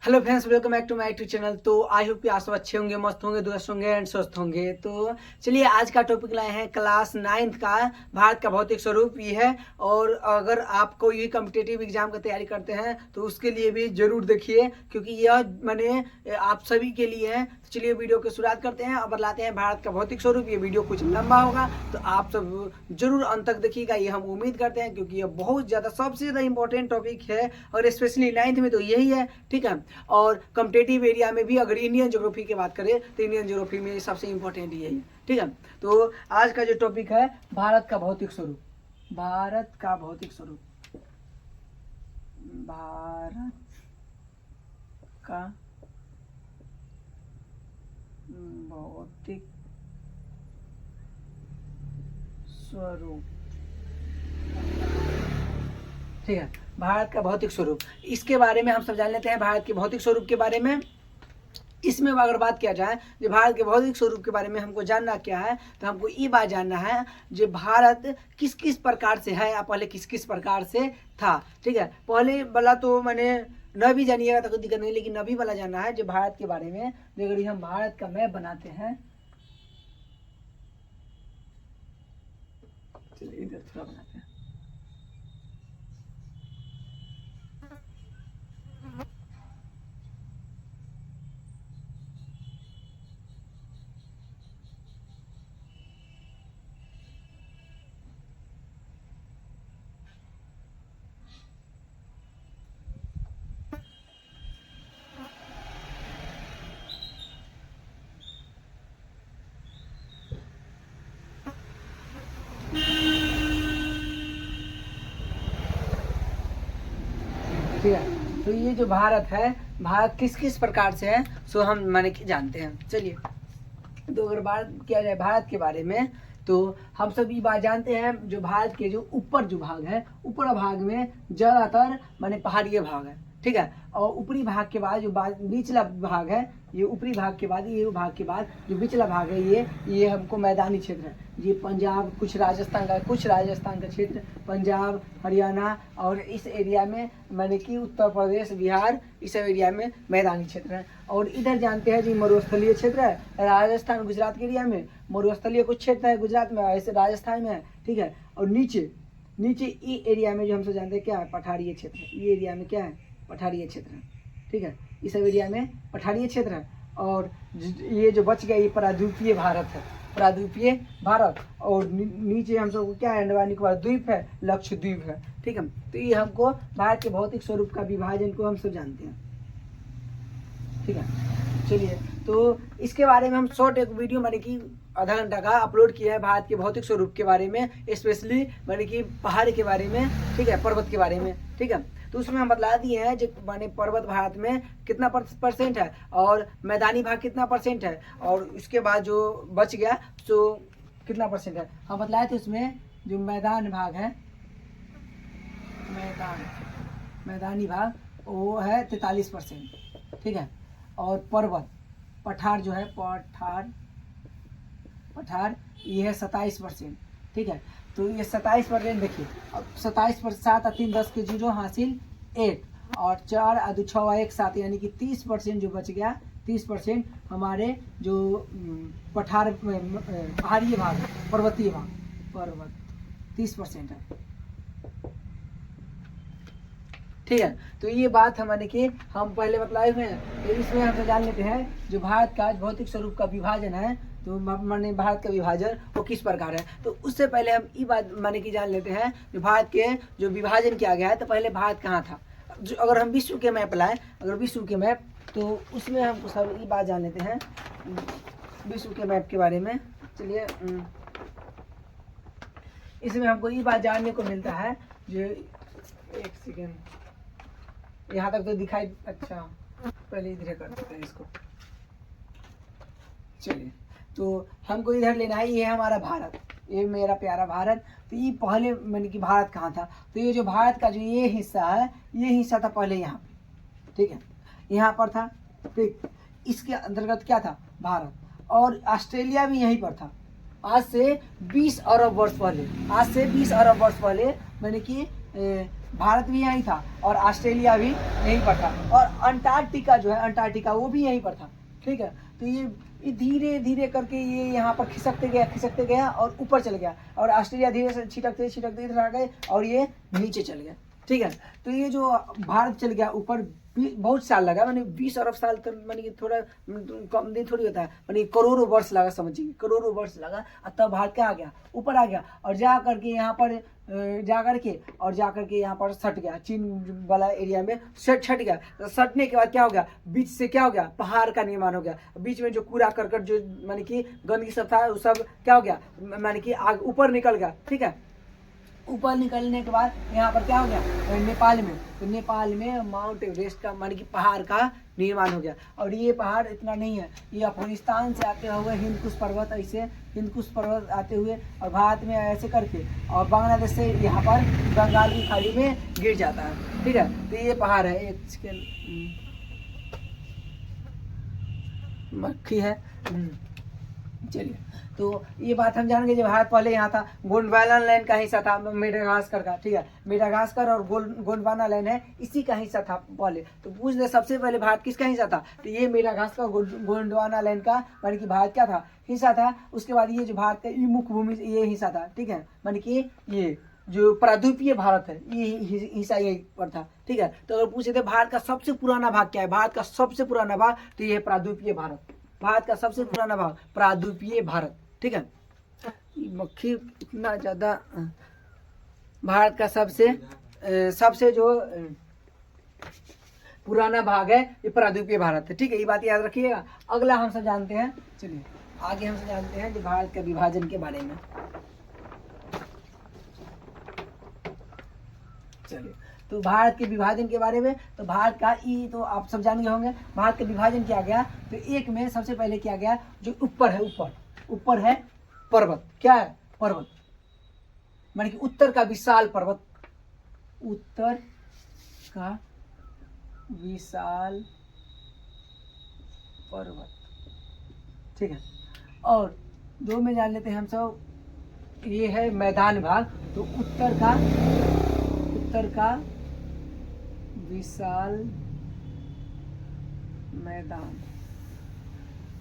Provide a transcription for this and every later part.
Hello friends, welcome back to my YouTube channel. तो I hope कि आप सब अच्छे होंगे, मस्त होंगे, दुरुस्त होंगे एंड स्वस्थ होंगे। तो चलिए आज का टॉपिक लाए हैं क्लास 9th का भारत का भौतिक स्वरूप ये है। और अगर आप कोई भी कम्पिटिटिव एग्जाम की तैयारी करते हैं तो उसके लिए भी जरूर देखिए, क्योंकि यह मैंने आप सभी के लिए है। तो चलिए वीडियो की शुरुआत करते हैं और बताते हैं भारत का भौतिक स्वरूप। ये वीडियो कुछ लंबा होगा तो आप सब जरूर अंत तक देखिएगा, ये हम उम्मीद करते हैं, क्योंकि यह बहुत ज़्यादा सबसे ज़्यादा इंपॉर्टेंट टॉपिक है और स्पेशली 9th में तो यही है। ठीक है, और कम्पिटेटिव एरिया में भी अगर इंडियन ज्योग्राफी की बात करें तो इंडियन ज्योग्राफी में सबसे इंपॉर्टेंट यही है। ठीक है, तो आज का जो टॉपिक है भारत का भौतिक स्वरूप। भारत का भौतिक स्वरूप, भारत का भौतिक स्वरूप। ठीक है, भारत का भौतिक स्वरूप, इसके बारे में हम सब जान लेते हैं। भारत के भौतिक स्वरूप के बारे में, इसमें अगर बात किया जाए जो भारत के भौतिक स्वरूप के बारे में हमको जानना क्या है, तो हमको ये बात जानना है जो भारत किस किस प्रकार से है या पहले किस किस प्रकार से था। ठीक है, पहले वाला तो मैंने न भी जानिएगा तो कोई दिक्कत नहीं, लेकिन नबी वाला जानना है जो भारत के बारे में। अगर हम भारत का मैप बनाते हैं, चलिए इधर थोड़ा बनाते हैं। ठीक है, तो ये जो भारत है, भारत किस किस प्रकार से है सो हम माने कि जानते हैं। चलिए, तो अगर बात किया जाए भारत के बारे में तो हम सब ये बात जानते हैं जो भारत के जो ऊपर जो भाग है, ऊपर भाग में ज़्यादातर माने पहाड़ीय भाग है। ठीक है, और ऊपरी भाग के बाद जो निचला भाग है, ये ऊपरी भाग के बाद ये भाग के बाद जो निचला भाग है ये हमको मैदानी क्षेत्र है। ये पंजाब, कुछ राजस्थान का क्षेत्र, पंजाब, हरियाणा और इस एरिया में माने कि उत्तर प्रदेश, बिहार, इस एरिया में मैदानी क्षेत्र है। और इधर जानते हैं जी मरुस्थलीय क्षेत्र है, राजस्थान गुजरात के एरिया में मरुस्थलीय कुछ क्षेत्र है गुजरात में, ऐसे राजस्थान में है। ठीक है, और नीचे ये एरिया में जो हम सब जानते हैं क्या है, पठारीय क्षेत्र है। ये एरिया में क्या है, पठारीय क्षेत्र है। ठीक है, इस सब एरिया में पठारीय क्षेत्र है। और ये जो बच गया ये प्रायद्वीपीय भारत है, प्रायद्वीपीय भारत। और नीचे हम सबको क्या है, अंडमान निकोबार द्वीप है, लक्षद्वीप है। ठीक है, तो ये हमको भारत के भौतिक स्वरूप का विभाजन को हम सब जानते हैं। ठीक है, चलिए, तो इसके बारे में हम शॉर्ट एक वीडियो मैंने कि आधा घंटा का अपलोड किया है भारत के भौतिक स्वरूप के बारे में, स्पेशली मैंने कि पहाड़ के बारे में। ठीक है, पर्वत के बारे में। ठीक है, तो उसमें हम बतला दिए हैं जो माने पर्वत भारत में कितना % है और मैदानी भाग कितना % है, और उसके बाद जो बच गया तो कितना % है हम बतलाए थे। उसमें जो मैदान भाग है, मैदानी भाग वो है 43%। ठीक है, और पठार जो है, पठार ये है 27%। ठीक है, तो ये 27% देखिए, अब 27% 7 और 3 10 के 0 हासिल 8 और 4 और 2 6 और 1 7, यानी कि 30% जो बच गया। 30% हमारे जो पहाड़ीय भाग, पर्वतीय भाग, पर्वत 30% है। ठीक है, तो ये बात हमारे कि हम पहले बतलाए हुए हैं। तो इसमें हम जान लेते हैं जो भारत का भौतिक स्वरूप का विभाजन है, तो माने भारत का विभाजन वो किस प्रकार है। तो उससे पहले हम ये बात माने कि जान लेते हैं जो भारत के जो विभाजन किया गया है, तो पहले भारत कहाँ था। जो अगर हम विश्व के मैप लाएँ, अगर विश्व के मैप, तो उसमें हम सब ये बात जान लेते हैं विश्व के मैप के बारे में। चलिए, इसमें हमको ये बात जानने को मिलता है जो, एक सेकेंड, यहाँ तक तो दिखाई, अच्छा पहले इधर कर देते हैं इसको। चलिए, तो हमको इधर लेना है, ये है हमारा भारत, ये मेरा प्यारा भारत। तो ये पहले मैंने कि भारत कहाँ था, तो ये जो भारत का जो ये हिस्सा है, ये हिस्सा था पहले यहाँ पे। ठीक है, यहाँ पर था। ठीक, इसके अंतर्गत क्या था, भारत। और ऑस्ट्रेलिया भी यहीं पर था। आज से 20 अरब वर्ष पहले, मैंने कि भारत भी यहीं था और ऑस्ट्रेलिया भी यहीं पर था और अंटार्कटिका जो है अंटार्कटिका वो भी यहीं पर था। ठीक है, तो ये धीरे धीरे करके ये यहाँ पर खिसकते गया और ऊपर चल गया और ऑस्ट्रेलिया धीरे से छिटकते इधर आ गए और ये नीचे चल गया। ठीक है, तो ये जो भारत चल गया ऊपर बहुत साल लगा, मैंने 20 अरब साल तक, मैंने कि थोड़ा कम दिन थोड़ी होता है, मैंने करोड़ों वर्ष लगा, समझिए करोड़ों वर्ष लगा, तब भारत क्या आ गया, ऊपर आ गया और जा करके यहाँ पर यहाँ पर सट गया, चीन वाला एरिया में सट गया। तो सटने के बाद क्या हो गया, बीच से क्या हो गया, पहाड़ का निर्माण हो गया। बीच में जो कूड़ा करकट जो माने कि गंदगी सब था वो सब क्या हो गया, माने कि आग ऊपर निकल गया। ठीक है, ऊपर निकलने के बाद यहाँ पर क्या हो गया, नेपाल में, तो नेपाल में माउंट एवरेस्ट का माने कि पहाड़ का निर्माण हो गया। और ये पहाड़ इतना नहीं है, ये अफगानिस्तान से आते हुए हिंदकुश पर्वत, ऐसे हिंदकुश पर्वत आते हुए और भारत में ऐसे करके और बांग्लादेश से यहाँ पर बंगाल की खाड़ी में गिर जाता है। ठीक है, तो ये पहाड़ है, एक मक्खी है। चलिए, तो ये बात हम जान गए, जब भारत पहले यहाँ था, गोंडवाना लैंड का हिस्सा था मेडागास्कर का। ठीक है, मेडागास्कर और गोंडवाना लैंड है, इसी का हिस्सा था पहले। तो पूछ ले सबसे पहले भारत किसका हिस्सा था, तो ये मेडागास्कर गोंडवाना लैंड का माने कि भारत क्या था, हिस्सा था। उसके बाद ये जो भारत का मुख्य भूमि ये हिस्सा था। ठीक है, माने कि ये जो प्रायद्वीपीय भारत है ये हिस्सा यही पर था। ठीक है, तो अगर पूछे थे भारत का सबसे पुराना भाग क्या है, भारत का सबसे पुराना भाग, तो ये प्रायद्वीपीय भारत, भारत का सबसे पुराना भाग प्रायद्वीपीय भारत। ठीक है, मक्खी इतना ज्यादा, भारत का सबसे जो पुराना भाग है ये प्रायद्वीपीय भारत है। ठीक है, ये बात याद रखिएगा। अगला हम सब जानते हैं, चलिए आगे हम सब जानते हैं जो भारत के विभाजन के बारे में। चलिए, तो भारत के विभाजन के बारे में, तो भारत का ये तो आप सब जान गए होंगे। भारत का विभाजन किया गया, तो एक में सबसे पहले किया गया जो ऊपर है, ऊपर है पर्वत, क्या है, पर्वत माने कि उत्तर का विशाल पर्वत, उत्तर का विशाल पर्वत। ठीक है, और दो में जान लेते हैं हम सब, ये है मैदान भाग, तो उत्तर का विशाल मैदान।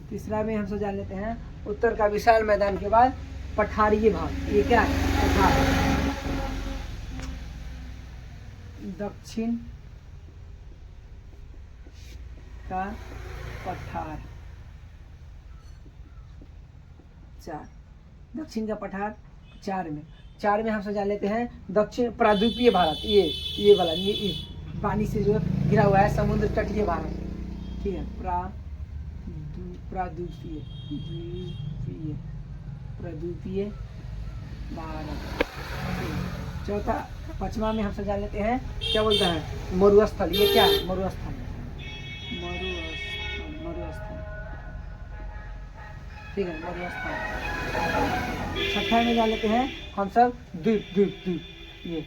तीसरा में हम सब जान लेते हैं उत्तर का विशाल मैदान के बाद पठारीय भाग, ये क्या है, पठार। दक्षिण का पठार, दक्षिण का पठार। चार में हम सब जान लेते हैं दक्षिण प्रायद्वीपीय भारत, ये वाला, ये पानी से जो घिरा हुआ है, समुद्र तटीय भारत। ठीक है, प्रायद्वीपीय भारत। चौथा, पचमा में हम सब जान लेते हैं क्या बोलता है, मरुस्थल। ये क्या है, मरुस्थल। ठीक है, मरुस्थल। छठा में जान लेते हैं हम सब द्वीप, ये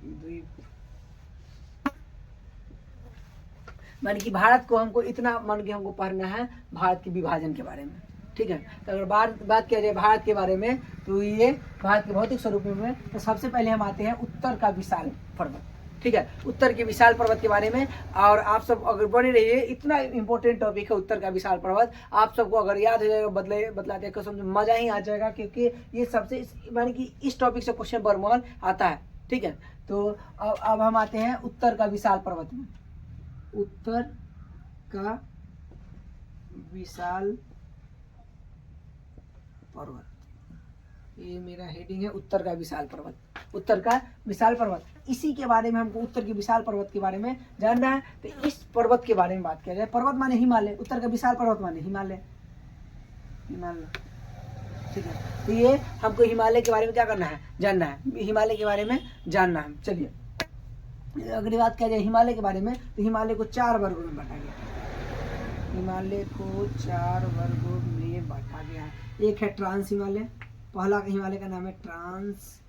द्वीप। माने कि भारत को हमको इतना मान के हमको पढ़ना है भारत के विभाजन के बारे में। ठीक है, तो अगर बात किया जाए भारत के बारे में, तो ये भारत के भौतिक स्वरूप में, तो सबसे पहले हम आते हैं उत्तर का विशाल पर्वत। ठीक है, उत्तर के विशाल पर्वत के बारे में, और आप सब अगर बने रहिए, इतना इंपॉर्टेंट टॉपिक है उत्तर का विशाल पर्वत। आप सबको अगर याद हो जाएगा, बतलाते कसम से मजा ही आ जाएगा, क्योंकि ये सबसे माने कि इस टॉपिक से क्वेश्चन बरमौल आता है। ठीक है, तो अब हम आते हैं उत्तर का विशाल पर्वत में। उत्तर का विशाल पर्वत, ये मेरा हेडिंग है, उत्तर का विशाल पर्वत। उत्तर का विशाल पर्वत, इसी के बारे में हमको उत्तर के विशाल पर्वत के बारे में जानना है। तो इस पर्वत के बारे में बात किया जाए, पर्वत माने हिमालय, उत्तर का विशाल पर्वत माने हिमालय। ठीक है, तो ये हमको हिमालय के बारे में क्या करना है, जानना है, हिमालय के बारे में जानना है। चलिए, अगली बात किया जाए हिमालय के बारे में, तो हिमालय को 4 वर्गों में बांटा गया। हिमालय को 4 वर्गों में बांटा गया है। एक है ट्रांस हिमालय, पहला हिमालय का नाम है ट्रांस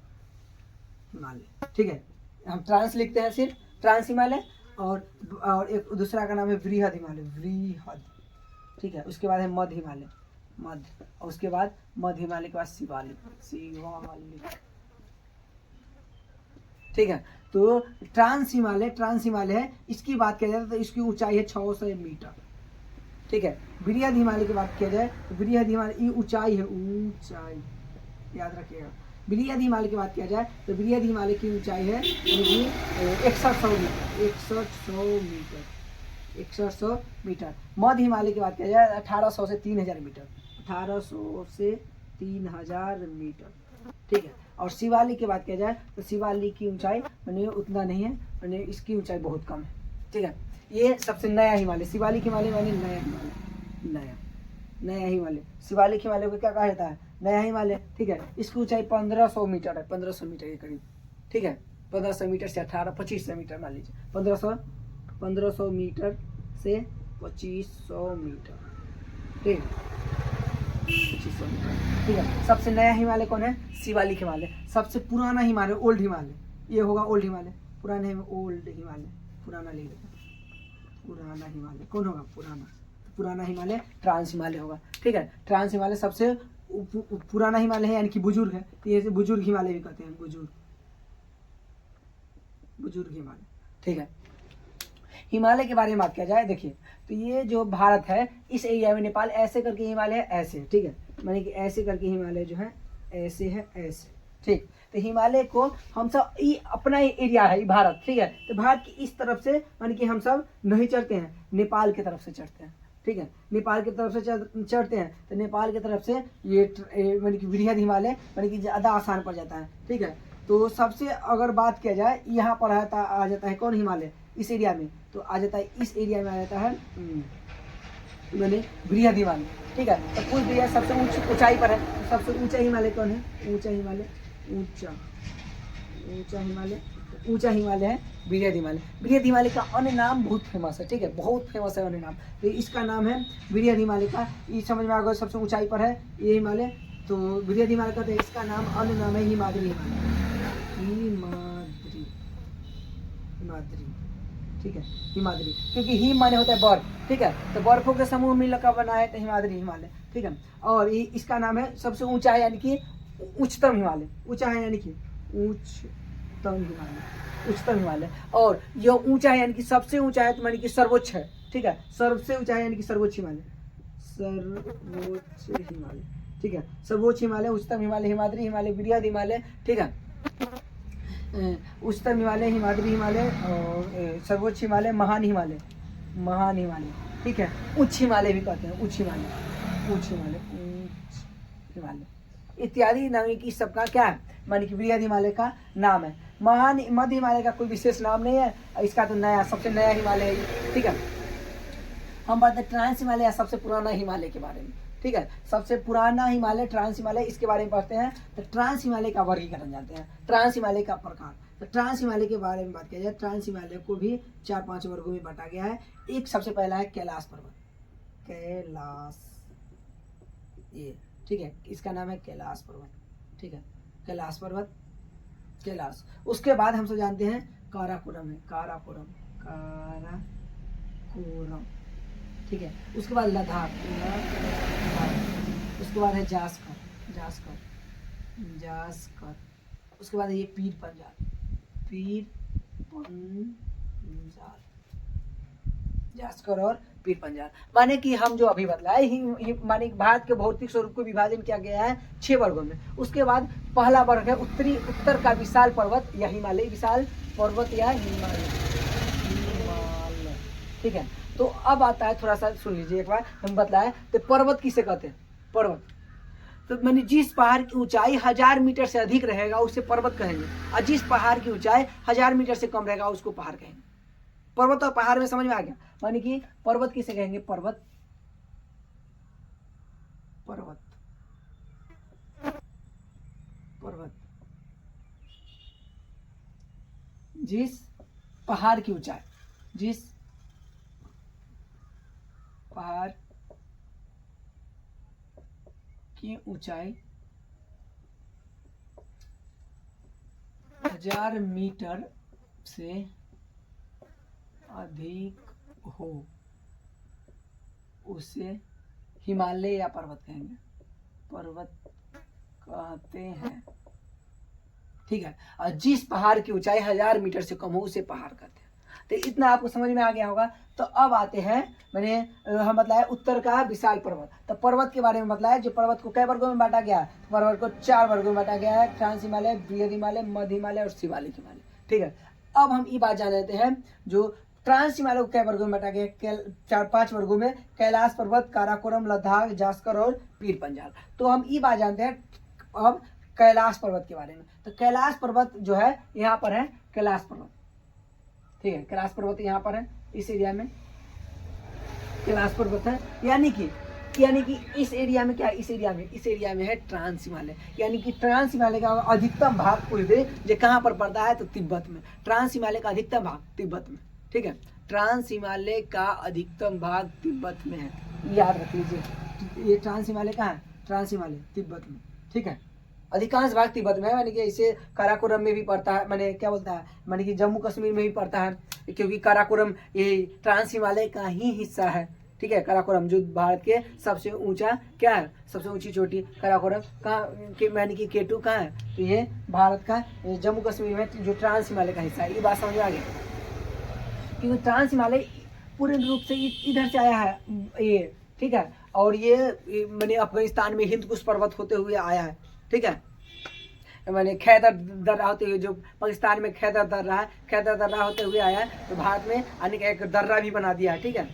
हिमालय। ठीक है, हम ट्रांस लिखते हैं सिर्फ, ट्रांस हिमालय। और एक दूसरा का नाम है वृहद हिमालय। ठीक है, उसके बाद है मध्य हिमालय, और उसके बाद मध्य हिमालय के बाद शिवालिक। ठीक है। तो ट्रांस हिमालय है, इसकी बात किया जाए तो इसकी ऊंचाई है 600 मीटर। ठीक है। बृहद हिमालय की बात किया जाए तो बृहद हिमालय की ऊंचाई है, ऊंचाई याद रखिएगा। बृहद हिमालय की बात किया जाए तो बृहद हिमालय की ऊंचाई है 6100 मीटर, 6100 मीटर। मध्य हिमालय की बात किया जाए 1800 से 3000 मीटर, 1800 से 3000 मीटर। ठीक है। और शिवालिक की बात किया जाए तो शिवालिक की ऊंचाई मैंने उतना नहीं है, मैंने इसकी ऊंचाई बहुत कम है। ठीक है। ये सबसे नया हिमालय, शिवालिक हिमालय मैंने नया हिमालय, नया हिमालय। शिवालिक हिमालय को क्या कहा जाता है? नया हिमालय। ठीक है। इसकी ऊंचाई 1500 मीटर है, 1500 मीटर के करीब। ठीक है। 1500 मीटर से 2500 मीटर मान लीजिए, 1500 मीटर से 2500 मीटर। ठीक है, 2500 मीटर। ठीक है। सबसे नया हिमालय कौन है? शिवालिक हिमालय। सबसे पुराना हिमालय ओल्ड हिमालय, ये होगा ओल्ड हिमालय। पुराने ओल्ड हिमालय, पुराना लिख देते हैं, पुराना हिमालय कौन होगा? पुराना हिमालय ट्रांस हिमालय होगा। ठीक है। ट्रांस हिमालय सबसे पुराना हिमालय है, यानी कि बुजुर्ग है, तो ये बुजुर्ग हिमालय भी कहते हैं, बुजुर्ग हिमालय। ठीक है। हिमालय के बारे में बात किया जाए, देखिए तो ये जो भारत है इस एरिया में नेपाल ऐसे करके हिमालय है, ऐसे। ठीक है। माने कि ऐसे करके हिमालय जो है ऐसे है, ऐसे। ठीक। तो हिमालय को हम सब ये अपना एरिया है भारत। ठीक है। तो भारत की इस तरफ से माने कि हम सब नहीं चढ़ते हैं, नेपाल की तरफ से चढ़ते हैं। ठीक है। नेपाल की तरफ से चढ़ते हैं, तो नेपाल की तरफ से ये माने कि बृहद हिमालय माने कि ज़्यादा आसान पड़ जाता है। ठीक है। तो सबसे अगर बात किया जाए यहाँ पर आ जाता है कौन हिमालय इस एरिया में, तो आ जाता है इस एरिया में आ जाता है मैंने बृहद हिमालय। ठीक है। तो कुल एरिया सबसे ऊंचाई पर है, तो सबसे ऊंचा हिमालय कौन है? ऊंचा हिमालय है बृहद हिमालय। बृहद हिमालय का अन्य नाम बहुत फेमस है। ठीक है, बहुत फेमस है अन्य नाम, तो इसका नाम है बृहद हिमालय का। ये समझ में आ गया, सबसे ऊंचाई पर है ये हिमालय, तो बृहद हिमालय का। तो इसका नाम अन्य नाम है हिमाद्री हिमालय, हिमाद्री। ठीक है, हिमाद्री, क्योंकि हिम माने होता है बर्फ। ठीक है। तो बर्फों के समूह मिलकर बना है तो हिमाद्री हिमालय। ठीक है। और इसका नाम है सबसे ऊंचा है, यानी कि उच्चतम हिमालय। ऊंचा है यानी कि उच्चतम हिमालय। और यह ऊंचा है यानी कि सबसे ऊंचा है, तो यानी कि सर्वोच्च है। ठीक है। सबसे ऊंचा है यानी कि सर्वोच्च हिमालय, सर्वोच्च हिमालय। ठीक है। सर्वोच्च हिमालय, उच्चतम हिमालय, हिमाद्री हिमालय, बृहद हिमालय। ठीक है। उच्चतम हिमालय, हिमाद्री हिमालय, और सर्वोच्च हिमालय, महान हिमालय। ठीक है। उच्च हिमालय भी कहते हैं, उच्च हिमालय इत्यादि नाम की सबका क्या है? मानी कि बृहद हिमालय का नाम है। मध्य हिमालय का कोई विशेष नाम नहीं है, इसका तो सबसे नया हिमालय है। ठीक है। हम बात हैं ट्रांस हिमालय, सबसे पुराना हिमालय के बारे में। ठीक है। सबसे पुराना हिमालय ट्रांस हिमालय, इसके बारे में पढ़ते हैं। तो ट्रांस हिमालय का वर्गीकरण जानते हैं, ट्रांस हिमालय का प्रकार। तो ट्रांस हिमालय के बारे में बात किया जाए, ट्रांस हिमालय को भी 4-5 वर्गों में बांटा गया है। एक सबसे पहला है कैलाश पर्वत, ये। ठीक है। इसका नाम है कैलाश पर्वत। ठीक है। कैलाश पर्वत, कैलाश। उसके बाद हम सब जानते हैं काराकोरम है, काराकोरम। ठीक है। उसके बाद लद्दाख, उसके बाद है जास्कर। उसके बाद है ये पीर पंजाल, जास्कर और पीर पंजाल। माने कि हम जो अभी बतलाए माने भारत के भौतिक स्वरूप को विभाजन किया गया है 6 वर्गों में। उसके बाद पहला वर्ग है उत्तर का विशाल पर्वत या हिमालय, विशाल पर्वत या हिमालय। ठीक है। तो अब आता है, थोड़ा सा सुन लीजिए एक बार, हम बतलाए तो पर्वत किसे कहते हैं? पर्वत तो मैंने जिस पहाड़ की ऊंचाई 1000 मीटर से अधिक रहेगा उसे पर्वत कहेंगे, और जिस पहाड़ की ऊंचाई 1000 मीटर से कम रहेगा उसको पहाड़ कहेंगे। पर्वत और पहाड़ में समझ में आ गया? माने कि पर्वत किसे कहेंगे? पर्वत जिस पहाड़ की ऊंचाई 1000 मीटर से अधिक हो उसे हिमालय या पर्वत कहेंगे, पर्वत कहते हैं। ठीक है। और जिस पहाड़ की ऊंचाई 1000 मीटर से कम हो उसे पहाड़ कहते हैं। तो इतना आपको समझ में आ गया होगा। तो अब आते हैं, मैंने हम बताया उत्तर का विशाल पर्वत। तो पर्वत के बारे में बताया, जो पर्वत को कई वर्गों में बांटा गया है। पर्वत को 4 वर्गों में बांटा गया है, ट्रांस हिमालय, बृहद हिमालय, मध्य हिमालय और शिवालिक हिमालय। ठीक है। अब हम ये बात जान लेते हैं, जो ट्रांस हिमालय को कई वर्गों में बांटा गया, 4-5 वर्गों में, कैलाश पर्वत, काराकोरम, लद्दाख, जास्कर और पीर पंजाल। तो हम ये बात जानते हैं अब कैलाश पर्वत के बारे में। तो कैलाश पर्वत जो है यहाँ पर है, कैलाश पर्वत, ठीक है। कैलाश पर्वत यहाँ पर है, इस एरिया में कैलाश पर्वत है। यानी कि इस एरिया में क्या है, इस एरिया में है ट्रांस हिमालय। यानी कि ट्रांस हिमालय का अधिकतम भाग पूछ दे जो कहाँ पर पड़ता है, तो तिब्बत में। ट्रांस हिमालय का अधिकतम भाग तिब्बत में, ठीक है। ट्रांस हिमालय का अधिकतम भाग तिब्बत में है, याद रख लीजिए। ये ट्रांस हिमालय कहाँ है, ट्रांस हिमालय तिब्बत में, ठीक है। अधिकांश भाग तिब्बत में है, यानी कि इसे काराकोरम में भी पड़ता है, मैंने क्या बोलता है, मैंने कि जम्मू कश्मीर में भी पड़ता है, क्योंकि काराकोरम ये ट्रांस हिमालय का ही हिस्सा है, ठीक है। काराकोरम जो भारत के सबसे ऊंचा क्या है, सबसे ऊंची चोटी काराकोरम कहाँ के, यानी कि केटू कहाँ है, तो ये भारत का जम्मू कश्मीर में जो ट्रांस हिमालय का हिस्सा है। ये बात समझ में आ गई, क्योंकि ट्रांस हिमालय पूर्ण रूप से इधर से आया है ये, ठीक है। और ये मैंने अफगानिस्तान में हिंदकुश पर्वत होते हुए आया है, ठीक है। मैंने खैबर दर्रा होते हुए, जो पाकिस्तान में खैबर दर्रा है, खैबर दर्रा होते हुए आया है, तो भारत में आने का एक दर्रा भी बना दिया है, ठीक है।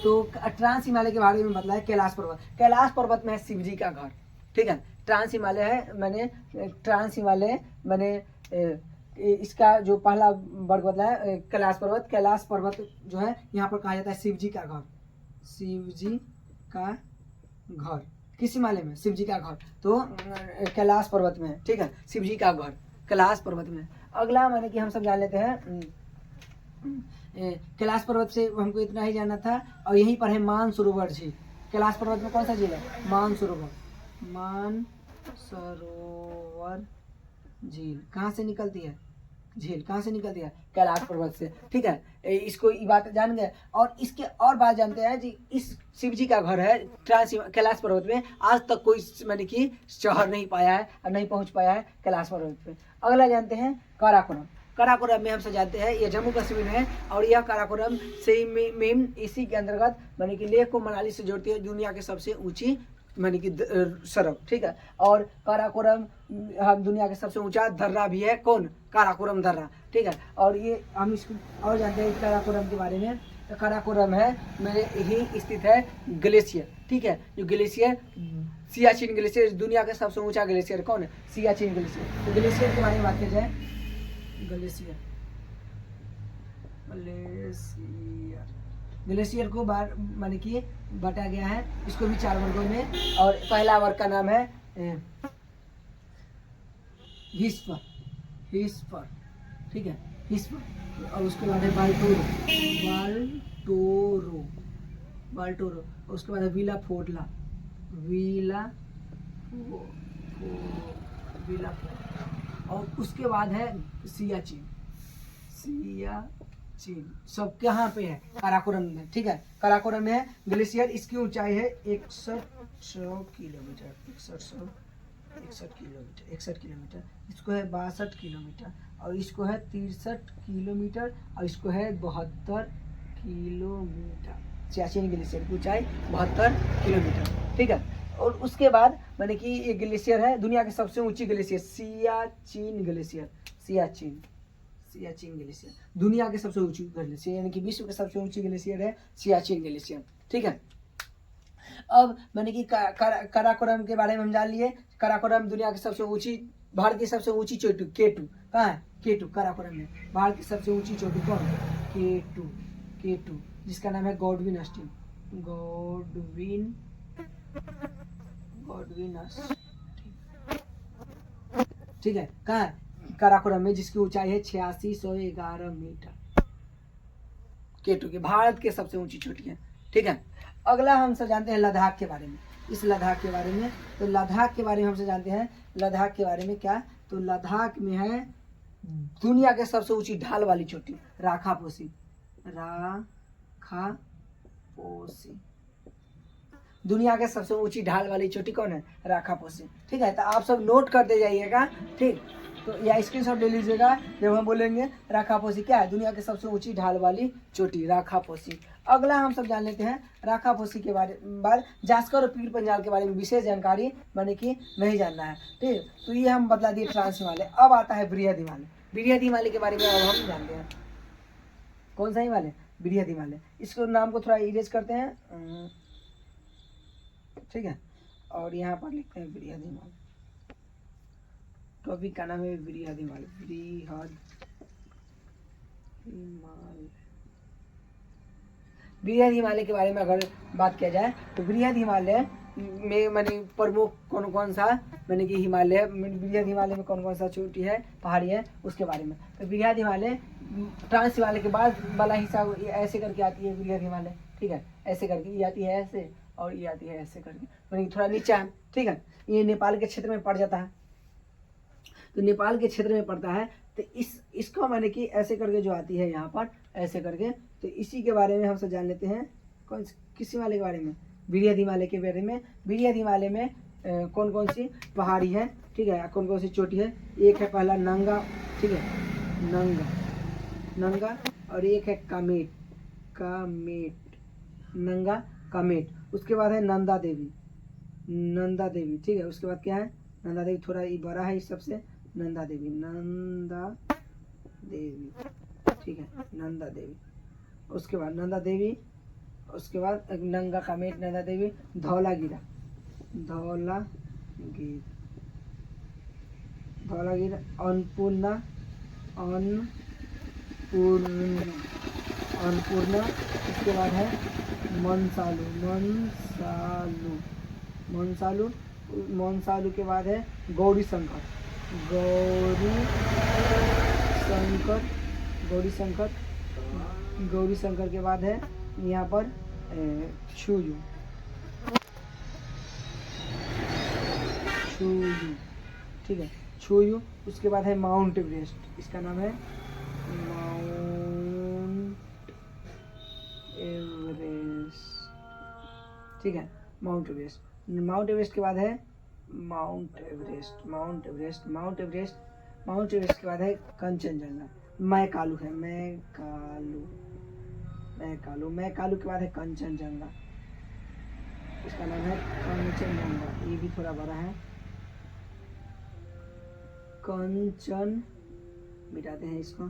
तो ट्रांस हिमालय के बारे में बताया कैलाश पर्वत। कैलाश पर्वत में है शिव जी का घर, ठीक है। ट्रांस हिमालय है, मैंने ट्रांस हिमालय मैंने इसका जो पहला वर्ग बताया कैलाश पर्वत। कैलाश पर्वत जो है यहाँ पर कहा जाता है शिव जी का घर, शिव जी का घर। किस हिमालय में, शिव जी का घर, तो कैलाश पर्वत में है, ठीक है। शिव जी का घर कैलाश पर्वत में। अगला माने कि हम सब जान लेते हैं कैलाश पर्वत से हमको इतना ही जानना था। और यहीं पर है मानसरोवर झील। कैलाश पर्वत में कौन सा झील है, मानसरोवर। मानसरोवर झील कहाँ से निकलती है, झील कहाँ से निकलती है, कैलाश पर्वत से, ठीक है। इसको ये बात जान गए। और इसके और बात जानते हैं जी, इस शिव जी का घर है कैलाश पर्वत में। आज तक कोई मैंने कि शहर नहीं पाया है और नहीं पहुंच पाया है कैलाश पर्वत पे। अगला जानते हैं काराकोरम। काराकोरम में हम सब जानते हैं ये जम्मू कश्मीर में है। और यह काराकोरम से में इसी के अंतर्गत मैंने कि लेह को मनाली से जोड़ती है, दुनिया की सबसे ऊंची मैंने कि सड़क, ठीक है। और काराकोरम हम दुनिया के सबसे ऊंचा दर्रा भी है, कौन, काराकोरम दर्रा, ठीक है। और ये हम इसको और जानते हैं काराकोरम के बारे में। तो काराकोरम है मेरे ही स्थित है ग्लेशियर, ठीक है। जो ग्लेशियर सियाचिन ग्लेशियर, दुनिया का सबसे ऊंचा ग्लेशियर कौन है, सियाचिन ग्लेशियर। तो ग्लेशियर के बारे में बात की जाए, ग्लेशियर ग्लेशियर को माने कि बांटा गया है, इसको भी 4 वर्गों में। और पहला वर्ग का नाम है हिस्पर, ठीक है, हिस्पर। और उसके बाद है बाल्टोरो। उसके बाद है विला फोर्ला, और उसके बाद है सियाचिन। सब कहाँ पे है, काराकोरम में, ठीक है। काराकोरम में है ग्लेशियर। इसकी ऊंचाई है 61 किलोमीटर, 61 किलोमीटर। इसको है 62 किलोमीटर, और इसको है 63 किलोमीटर, और इसको है 72 किलोमीटर। सियाचिन ग्लेशियर की ऊंचाई 72 किलोमीटर, ठीक है। और उसके बाद मैंने कि ये ग्लेशियर है दुनिया की सबसे ऊंची ग्लेशियर, सियाचिन ग्लेशियर दुनिया के सबसे ऊंची ग्लेशियर, यानी कि विश्व के सबसे ऊंची ग्लेशियर है सियाचिन ग्लेशियर, ठीक है। अब मैंने कि काराकोरम के बारे में हम जान लिए। काराकोरम दुनिया की सबसे ऊंची, भारत की सबसे ऊंची चोटी केटू कहाँ है, केटू काराकोरम में। भारत की सबसे ऊंची चोटी कौन, केटू, जिसका नाम है गॉडविन अस्टीन, ठीक है। कहाँ है, काराकोरम में, जिसकी ऊंचाई है 8611 मीटर। केटू के भारत के सबसे ऊंची चोटी है, ठीक है। अगला हम सब जानते हैं लद्दाख के बारे में। इस लद्दाख के बारे में, तो लद्दाख के बारे में हमसे जानते हैं। लद्दाख के बारे में क्या, तो लद्दाख में है दुनिया के सबसे ऊंची ढाल वाली चोटी, राखापोसी। दुनिया के सबसे ऊंची ढाल वाली चोटी कौन है? राखापोसी। ठीक है, तो आप सब नोट करते जाइएगा। ठीक, तो या स्क्रीनशॉट ले लीजिएगा जब हम बोलेंगे राखापोसी क्या है? दुनिया की सबसे ऊंची ढाल वाली चोटी राखापोसी। अगला हम सब जान लेते हैं राखापोसी के बारे में। जास्कर और पीर पंजाल के बारे में विशेष जानकारी माने कि नहीं जानना है। ठीक, तो ये हम बतला दिए ट्रांस हिमालय। अब आता है बृहद हिमालय। बृहद हिमालय के बारे में अब हम जानते हैं। कौन सा हिमालय? बृहद हिमालय। इसको नाम को थोड़ा इरेज करते हैं, ठीक है, और यहाँ पर लिखते हैं बृहद हिमालय। टॉपिक का नाम है बृहद हिमालय। बृहद हिमालय। बृहद हिमालय के बारे में अगर बात किया जाए तो बृहद हिमालय में माने प्रमुख कौन कौन सा माने कि हिमालय, बृहद हिमालय में कौन कौन सा चोटी है, पहाड़ी है, उसके बारे में। तो बृहद हिमालय ट्रांस हिमालय के बाद वाला हिस्सा ऐसे करके आती है बृहद हिमालय। ठीक है, ऐसे करके ये आती है ऐसे और ये आती है ऐसे करके, माने थोड़ा नीचा है। ठीक है, ये नेपाल के क्षेत्र में पड़ जाता है। तो नेपाल के क्षेत्र में पड़ता है, तो इसको माने कि ऐसे करके जो आती है यहाँ पर ऐसे करके, तो इसी के बारे में हम सब जान लेते हैं। किस हिमालय के बारे में? बृहद हिमालय के बारे में। बृहद हिमालय में कौन कौन सी पहाड़ी है, ठीक है, कौन कौन सी चोटी है? एक है पहला नंगा, ठीक है, नंगा, और एक है कामेट, नंगा कामेट। उसके बाद है नंदा देवी, ठीक है। उसके बाद क्या है? नंदा देवी, थोड़ा ये बड़ा है इस सबसे। नंदा देवी, ठीक है, नंदा देवी। उसके बाद नंदा देवी, उसके बाद नंगा कामेट, नंदा देवी, धौलागिरा, अन्नपूर्णा, उसके बाद है मनसालू के बाद है गौरी शंकर, के बाद है यहाँ पर छुयू, ठीक है, छुयू। उसके बाद है माउंट एवरेस्ट, इसका नाम है माउंट एवरेस्ट, ठीक है, माउंट एवरेस्ट के बाद है माउंट एवरेस्ट के बाद है कंचनजंगा। मैकालू के बाद है कंचनजंगा, इसका नाम है कंचनजंगा। ये भी थोड़ा बड़ा है, कंचन, मिटाते हैं इसको,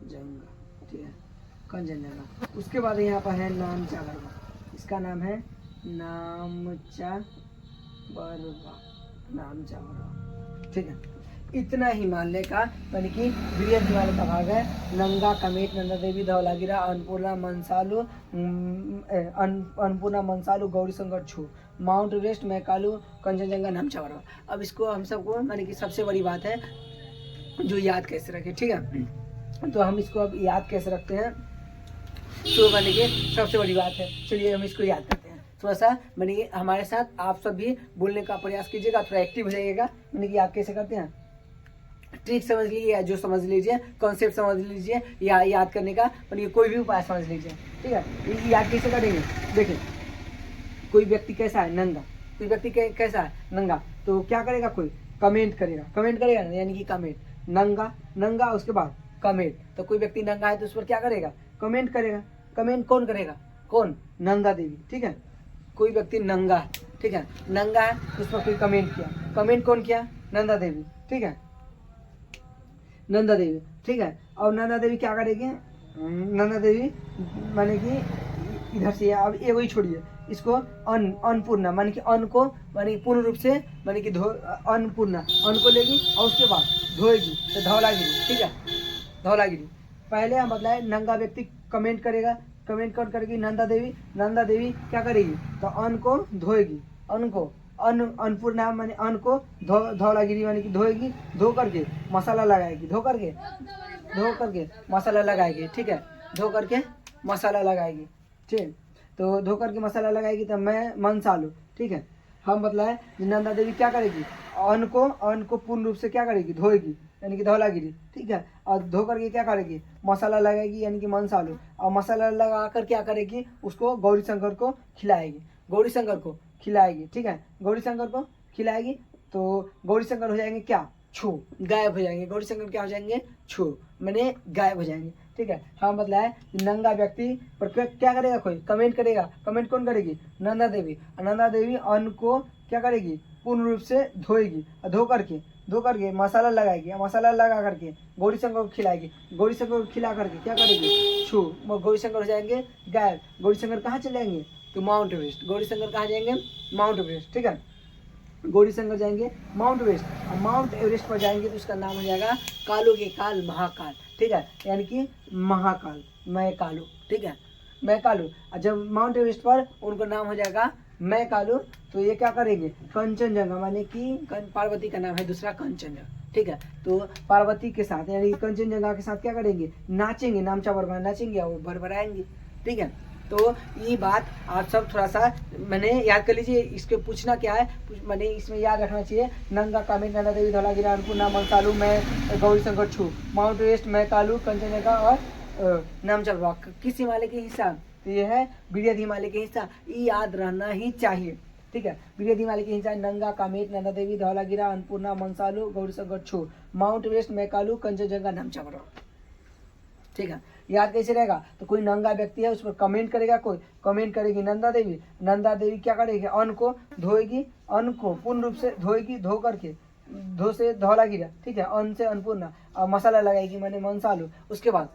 जंगा, ठीक है, कंचनजंगा। उसके बाद यहाँ पर है नामचा बर्वा, इसका नाम है नामचा बर्वा, ठीक है। इतना हिमालय का यानी कि बृहद हिमालय का भाग है। नंगा, कामेट, नंदा देवी, धौलागिरा, अन्नपूर्णा, मनसालू, गौरी शंकर, छू, माउंट एवरेस्ट, मैकालू, कंचनजंगा, नामचा बर्वा। अब इसको हम सबको यानी कि सबसे बड़ी बात है जो याद कैसे रखें, ठीक है। तो हम इसको अब याद कैसे रखते हैं, तो यानी कि सबसे बड़ी बात है। चलिए हम इसको याद करते हैं। थोड़ा सा यानी कि हमारे साथ आप सब भी बोलने का प्रयास कीजिएगा, थोड़ा एक्टिव हो जाइएगा। यानी कि याद कैसे करते हैं, ट्रिक समझ लीजिए या जो समझ लीजिए, कॉन्सेप्ट समझ लीजिए या याद करने का यानी कोई भी उपाय समझ लीजिए, ठीक है। ये याद कैसे करेंगे? देखिए, कोई व्यक्ति कैसा है? नंगा। कोई व्यक्ति कैसा है? नंगा। तो क्या करेगा? कोई कमेंट करेगा ना, यानी कि कमेंट, नंगा, उसके बाद कमेंट। तो कोई व्यक्ति नंगा है तो उस पर क्या करेगा? कमेंट करेगा। कमेंट कौन करेगा? कौन? नंदा देवी, ठीक है। कोई व्यक्ति नंगा है, ठीक है, नंगा है, उस पर कोई कमेंट किया। कमेंट कौन किया? नंदा देवी, ठीक है, नंदा देवी, ठीक है। और नंदा देवी क्या करेगी? नंदा देवी माने कि इधर से, अब ये वही छोड़िए, इसको अन्नपूर्णा माने कि अन्न को माने पूर्ण रूप से माने कि अन्नपूर्णा, अन्न को लेगी और उसके बाद धोएगी, तो धौलागिरी, ठीक है, धौलागिरी। पहले हम बतलाए, नंगा व्यक्ति कमेंट करेगा। कमेंट कर करके नंदा देवी क्या करेगी? तो अन्न को धोएगी, अन्नपूर्णा माने अन्न को धौलागिरी माने कि धोएगी, धो करके मसाला लगाएगी, धो करके मसाला लगाएगी, ठीक है, धो करके मसाला लगाएगी, ठीक। तो धो करके मसाला लगाएगी। तो मैं मनसालू, ठीक है, हम बतलाए नंदा देवी क्या करेगी? अन्न को पूर्ण रूप से क्या करेगी? धोएगी, यानी कि धौलागिरी, ठीक है। और धो करके क्या करेगी? मसाला लगाएगी, यानी कि मनसालू। और मसाला लगा कर क्या करेगी? उसको गौरी शंकर को खिलाएगी। गौरी शंकर को खिलाएगी, ठीक है, गौरी शंकर को खिलाएगी तो गौरी शंकर हो जाएंगे क्या, छू, गायब हो जाएंगे। गौरी शंकर क्या हो जाएंगे, छू, मैंने गायब हो जाएंगे, ठीक है। हाँ बतलाया नंगा व्यक्ति पर क्या करेगा, कोई कमेंट करेगा, कमेंट कौन करेगी, नंदा देवी। नंदा देवी अन्न को क्या करेगी, पूर्ण रूप से धोएगी, धो करके मसाला लगाएगी, मसाला लगा करके गौरी शंकर को खिलाएगी, गौरी शंकर को खिला करके क्या करेगी, छू, गौरी शंकर हो जाएंगे गायब। गौरी शंकर कहाँ चले जाएंगे, तो माउंट एवरेस्ट। गौरी शंकर कहाँ जाएंगे, माउंट एवरेस्ट, ठीक है, गौरी शंकर जाएंगे माउंट एवरेस्ट। और माउंट एवरेस्ट पर जाएंगे तो उसका नाम हो जाएगा कालों के काल महाकाल, ठीक है, यानी कि महाकाल, मैं कालू, ठीक है, मैं कालू। और जब माउंट एवरेस्ट पर उनका नाम हो जाएगा मैं कालू, तो ये क्या करेंगे, कंचनजंगा, माने कि पार्वती का नाम है दूसरा कंचनजंगा, ठीक है, तो पार्वती के साथ यानी कंचनजंगा के साथ क्या करेंगे, नाचेंगे, नामचा बरबरा नाचेंगे और बरबराएंगे, ठीक है। तो ये बात आप सब थोड़ा सा मैंने याद कर लीजिए। इसके पूछना क्या है, मैंने इसमें याद रखना चाहिए, नंगा कामेट, नंदा देवी, धौलागिरा, अन्नपूर्णा, मनसालू, मैं गौरी शंकर, छू, माउंट एवरेस्ट, मैं कालू, कंचनजंगा और नामचा बरबरा किस हिमालय के हिस्सा, तो ये है बृहद हिमालय के हिस्सा, ये याद रहना ही चाहिए, ठीक है। बृहद हिमालय के हिस्सा नंगा कामेट, नंदा देवी, धौलागिरा, अन्नपूर्णा, मनसालू, गौरी शंकर, छू, माउंट एवरेस्ट, मैं कालू, कंचनजंगा, नामचा बरबरा, ठीक है। याद कैसे रहेगा, तो कोई नंगा व्यक्ति है उस पर कमेंट करेगा, कोई कमेंट करेगी नंदा देवी, नंदा देवी क्या करेगी, अन्न को धोएगी, अन्न को पूर्ण रूप से धोएगी, धो करके, धो से धौलागिरा, ठीक है, अन्न से अन्नपूर्णा, और मसाला लगाएगी मैंने मनसालू, उसके बाद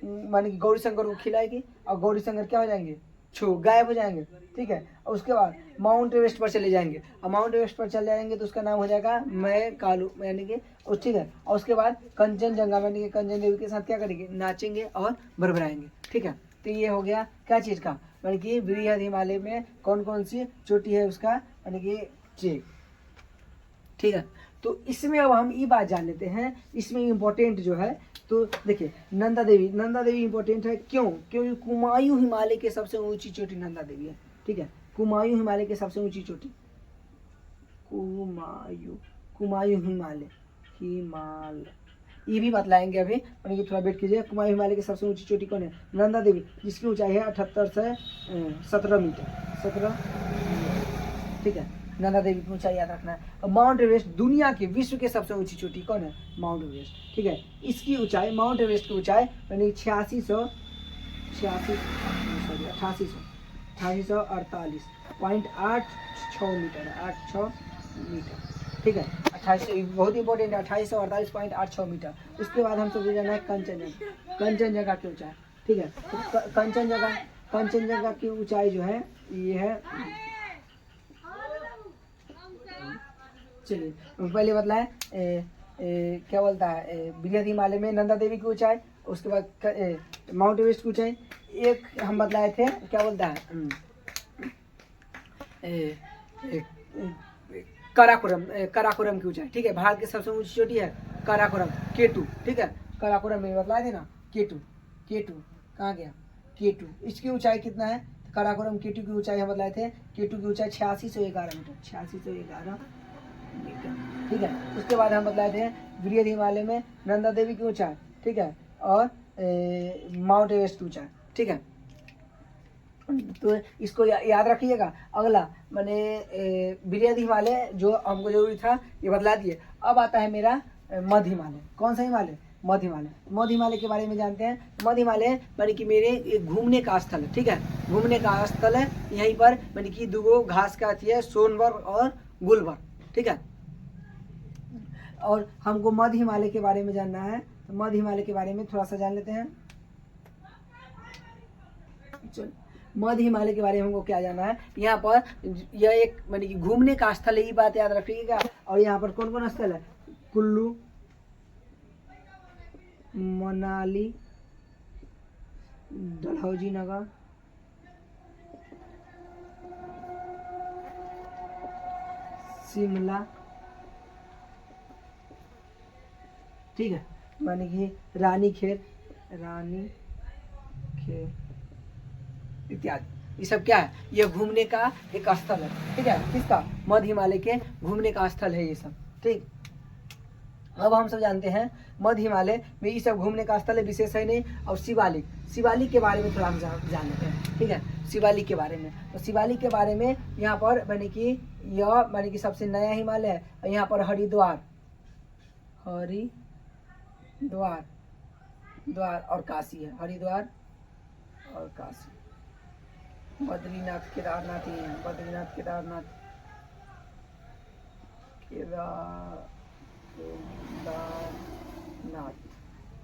माने कि गौरी शंकर को खिलाएगी और गौरी शंकर क्या हो जाएंगे, छू, गायब हो जाएंगे, ठीक है। और उसके बाद माउंट एवरेस्ट पर चले जाएंगे, और माउंट एवरेस्ट पर चले जाएंगे तो उसका नाम हो जाएगा मैं कालू, यानी कि ठीक है। और उसके बाद कंचनजंगा यानी कि कंचन देवी के साथ क्या करेंगे, नाचेंगे और बरबराएंगे, ठीक है। तो ये हो गया क्या चीज़ का, यानी कि बृहद हिमालय में कौन कौन सी चोटी है उसका, यानी कि ठीक है। तो इसमें अब हम ये बात जान लेते हैं, इसमें इम्पोर्टेंट जो है, तो देखिए नंदा देवी इम्पोर्टेंट है, क्यों, क्योंकि कुमायूं हिमालय के सबसे ऊंची चोटी नंदा देवी है, ठीक है, कुमायूं हिमालय के सबसे ऊंची चोटी, कुमायूं हिमालय, ये भी बतलाएंगे अभी, यानी कि थोड़ा वेट कीजिए। कुमायूं हिमालय की सबसे ऊंची चोटी कौन है, नंदा देवी, जिसकी ऊंचाई है 78 से 17 मीटर, ठीक है, नंदा देवी की ऊंचाई याद रखना है। और माउंट एवरेस्ट दुनिया की, विश्व के सबसे ऊंची चोटी कौन है, माउंट एवरेस्ट, ठीक है, इसकी ऊंचाई, माउंट एवरेस्ट की ऊंचाई यानी 8848.86 मीटर, 86 मीटर, ठीक है, 28, बहुत इंपॉर्टेंट है, 2848.86 मीटर। उसके बाद हम सब जाना है कंचनजंगा की ऊंचाई, ठीक है, तो कंचनजंगा की ऊंचाई जो है ये है, चलिए पहले बतलाए क्या बोलता है, बृहद हिमालय में नंदा देवी की ऊंचाई, उसके बाद माउंट एवरेस्ट की ऊंचाई, एक हम बतलाए थे क्या बोलता है, काराकोरम की ऊंचाई, ठीक है, भारत की सबसे ऊंची चोटी है काराकोरम, K2, ठीक है, काराकोरम में बतलाए थे ना, K2 कहाँ गया, K2, इसकी ऊंचाई कितना है, काराकोरम K2 की ऊंचाई हम बतलाए थे, K2 की ऊंचाई 8611 मीटर, 8611 मीटर, ठीक है। उसके बाद हम बतलाए थे बृहद हिमालय में नंदा देवी की ऊंचाई, ठीक है, और माउंट एवरेस्ट की ऊंचाई, ठीक है। तो इसको याद रखिएगा। अगला मैंने बृहद हिमालय जो हमको जरूरी था ये बतला दिए। अब आता है मेरा मध्य हिमालय। कौन सा हिमालय, मध्य हिमालय। मध्य हिमालय के बारे में जानते हैं। मध्य हिमालय मानी कि मेरे एक घूमने का स्थल है, ठीक है, घूमने का स्थल है। यहीं पर मानी कि दो घास का आती है, सोनवर्ग और गुलवर्ग, ठीक है। और हमको मध्य हिमालय के बारे में जानना है, तो मध्य हिमालय के बारे में थोड़ा सा जान लेते हैं। चल मध्य हिमालय के बारे में हमको क्या जानना है, यहाँ पर यह एक मानी कि घूमने का स्थल है, ये बात याद रखिएगा। और यहाँ पर कौन कौन स्थल है, कुल्लू, मनाली, डलहौजी नगर, शिमला, ठीक है, माने कि रानीखेत इत्यादि। ये सब क्या है, ये घूमने का एक स्थल है, ठीक है, किसका, मध्य हिमालय के घूमने का स्थल है ये सब, ठीक। अब हम सब जानते हैं मध्य हिमालय में ये सब घूमने का स्थल है, विशेष है नहीं। और शिवालिक के बारे में थोड़ा हम जान लेते हैं, ठीक है। शिवालिक के बारे में, तो शिवालिक के बारे में यहाँ पर माने कि यह माने कि सबसे नया हिमालय है। यहाँ पर हरिद्वार और काशी है, हरिद्वार और काशी। बद्रीनाथ केदारनाथ ही है, बद्रीनाथ केदारनाथ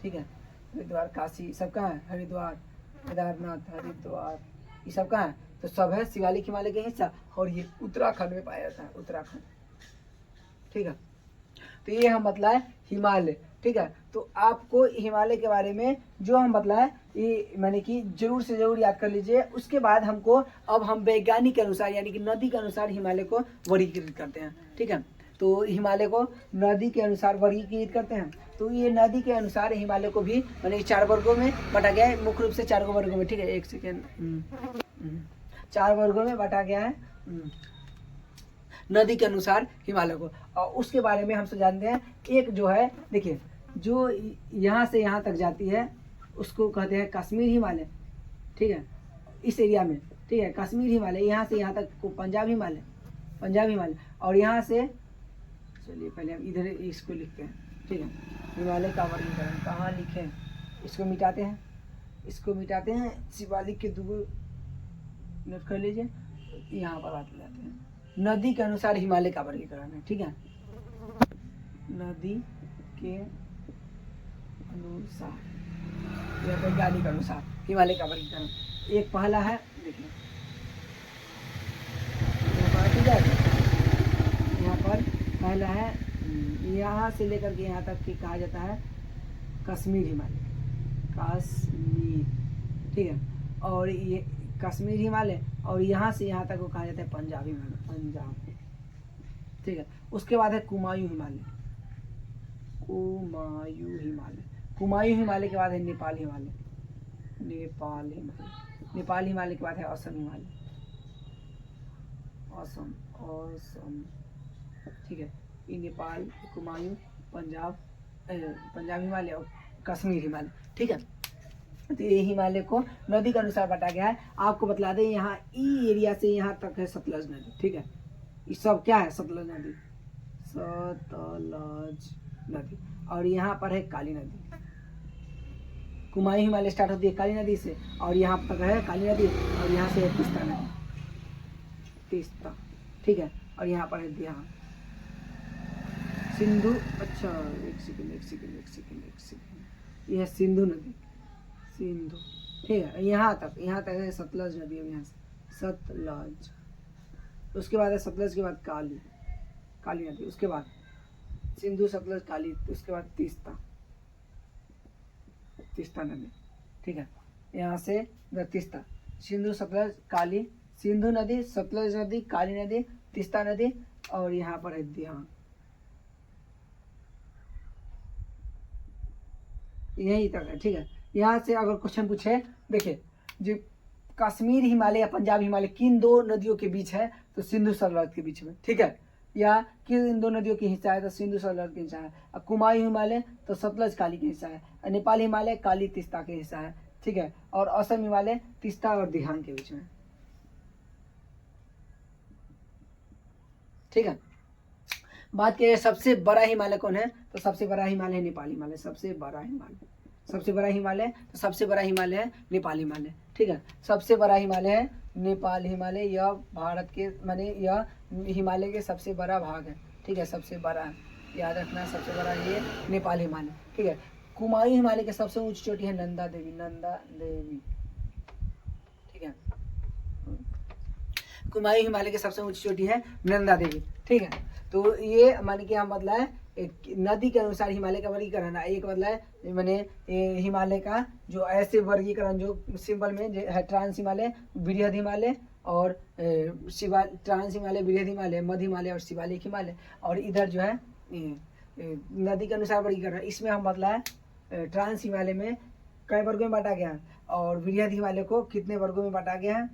ठीक है। हरिद्वार काशी सब कहाँ है, हरिद्वार केदारनाथ हरिद्वार ये सब कहाँ है, तो सब है शिवालिक हिमालय के हिस्सा। और ये उत्तराखंड में पाया जाता है, उत्तराखंड, ठीक है। तो ये हम बतलाए हिमालय, ठीक है। तो आपको हिमालय के बारे में जो हम बतलाए ये माने कि जरूर से जरूर याद कर लीजिए। उसके बाद हमको अब हम वैज्ञानिक के अनुसार यानी कि नदी के अनुसार हिमालय को वर्गीकृत करते हैं, ठीक है। तो हिमालय को नदी के अनुसार वर्गीकृत करते हैं। तो ये नदी के अनुसार हिमालय को भी माने 4 वर्गों में बांटा गया है, मुख्य रूप से 4 वर्गों में, ठीक है। एक सेकेंड, 4 वर्गों में बांटा गया है नदी के अनुसार हिमालय को। और उसके बारे में हम सब जानते हैं। एक जो है देखिए, जो यहाँ से यहाँ तक जाती है उसको कहते हैं कश्मीर हिमालय, ठीक है, इस एरिया में, ठीक है। कश्मीर हिमालय यहाँ से यहाँ तक को पंजाब हिमालय। और यहाँ से चलिए पहले हम इधर इसको लिखते हैं, ठीक है। हिमालय का वर्गीकरण कहाँ लिखें, इसको मिटाते हैं शिवालिक के 2 नोट कर लीजिए, यहाँ पर बात जाते हैं। नदी के अनुसार हिमालय का वर्गीकरण है, ठीक है। नदी के अनुसार या वैज्ञानिक अनुसार हिमालय का वर्गीकरण एक पहला है, देखिए यहाँ पर पहला है, यहाँ से लेकर के यहाँ तक की कहा जाता है कश्मीर हिमालय, ठीक है। और ये कश्मीर हिमालय, और यहाँ से यहाँ तक को कहा जाता है पंजाब हिमालय, ठीक है। उसके बाद है कुमायूं हिमालय, कुमायूं हिमालय के बाद है नेपाल हिमालय के बाद है असम हिमालय, ठीक है। ये नेपाल, कुमायूं, पंजाब हिमालय और कश्मीर हिमालय, ठीक है। तो ये हिमालय को नदी के अनुसार बांटा गया है। आपको बतला दें यहाँ ई एरिया से यहाँ तक है सतलज नदी, ठीक है। ये सब क्या है, सतलज नदी। और यहाँ पर है काली नदी। कुमायूं हिमालय स्टार्ट होती है काली नदी से, और यहाँ तक है काली नदी, और यहाँ से है तीस्ता नदी, ठीक है। और यहाँ पर है यहाँ सिंधु, अच्छा एक सेकेंड, यह है सिंधु नदी, ठीक है। यहाँ तक है सतलज नदी, अब यहाँ से सतलज, उसके बाद है सतलज के बाद काली नदी, उसके बाद सिंधु, सतलज, काली, उसके बाद तीस्ता नदी, ठीक है। यहाँ से तीस्ता, सिंधु, सतलज, काली, सिंधु नदी, सतलज नदी, काली नदी, तीस्ता नदी, और यहाँ पर है दिहांग, यही तक है, ठीक है। यहाँ से अगर क्वेश्चन पूछे, देखिए जो कश्मीर हिमालय या पंजाब हिमालय किन 2 नदियों के बीच है, तो सिंधु सतलज के बीच में, ठीक है। या किन 2 नदियों के हिस्सा है, तो सिंधु सतलज के हिस्सा है। और कुमायूं हिमालय तो सतलज काली के हिस्सा है। और नेपाल हिमालय काली तीस्ता के हिस्सा है, ठीक है। और असम हिमालय तीस्ता और दिहांग के बीच में, ठीक है। बात करें सबसे बड़ा हिमालय कौन है, तो सबसे बड़ा हिमालय है नेपाल हिमालय, सबसे बड़ा हिमालय तो सबसे बड़ा हिमालय है नेपाल हिमालय, ठीक है। सबसे बड़ा हिमालय है नेपाल हिमालय, यह भारत के माने यह हिमालय के सबसे बड़ा भाग है, ठीक है। सबसे बड़ा है, याद रखना, सबसे बड़ा ये नेपाल हिमालय, ठीक है। कुमायूं हिमालय की सबसे ऊंची चोटी है नंदा देवी, ठीक है। कुमायूं हिमालय की सबसे ऊंची चोटी है नंदा देवी, ठीक है। तो ये माने कि हम बदला है नदी के अनुसार हिमालय का वर्गीकरण है। एक बदला है मैंने हिमालय का जो ऐसे वर्गीकरण जो सिंपल में है, ट्रांस हिमालय, बृहद हिमालय और ट्रांस हिमालय, बृहद हिमालय, मध्य हिमालय और शिवालिक हिमालय। और इधर जो है नदी के अनुसार वर्गीकरण, इसमें हम बदला है ट्रांस हिमालय में कई वर्गों में बांटा गया है, और बृहद हिमालय को कितने वर्गों में बांटा गया है,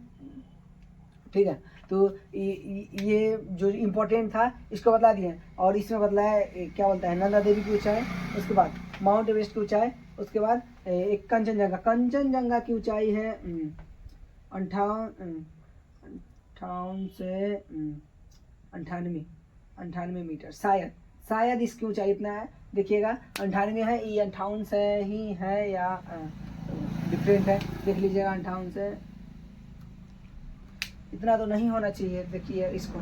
ठीक है। तो ये जो इम्पोर्टेंट था इसको बता दिए। और इसमें बदला है क्या बोलता है, नंदा देवी पूछा है, उसके बाद माउंट एवरेस्ट की ऊंचाई। उसके बाद एक कंचनजंगा, कंचनजंगा की ऊंचाई है 98 मीटर, शायद इसकी ऊंचाई इतना है। देखिएगा 98 है, ये 58 से ही है या डिफरेंट है, देख लीजिएगा 58 से, इतना तो नहीं होना चाहिए। देखिए इसको,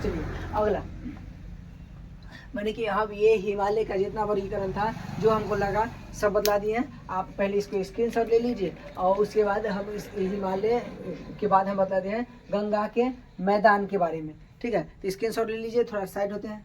चलिए अगला, मैंने कि अब ये हिमालय का जितना वर्गीकरण था जो हमको लगा सब बतला दिए हैं। आप पहले इसको स्क्रीनशॉट ले लीजिए और उसके बाद हम इस हिमालय के बाद हम बता दें गंगा के मैदान के बारे में, ठीक है। तो स्क्रीनशॉट ले लीजिए, थोड़ा साइड होते हैं।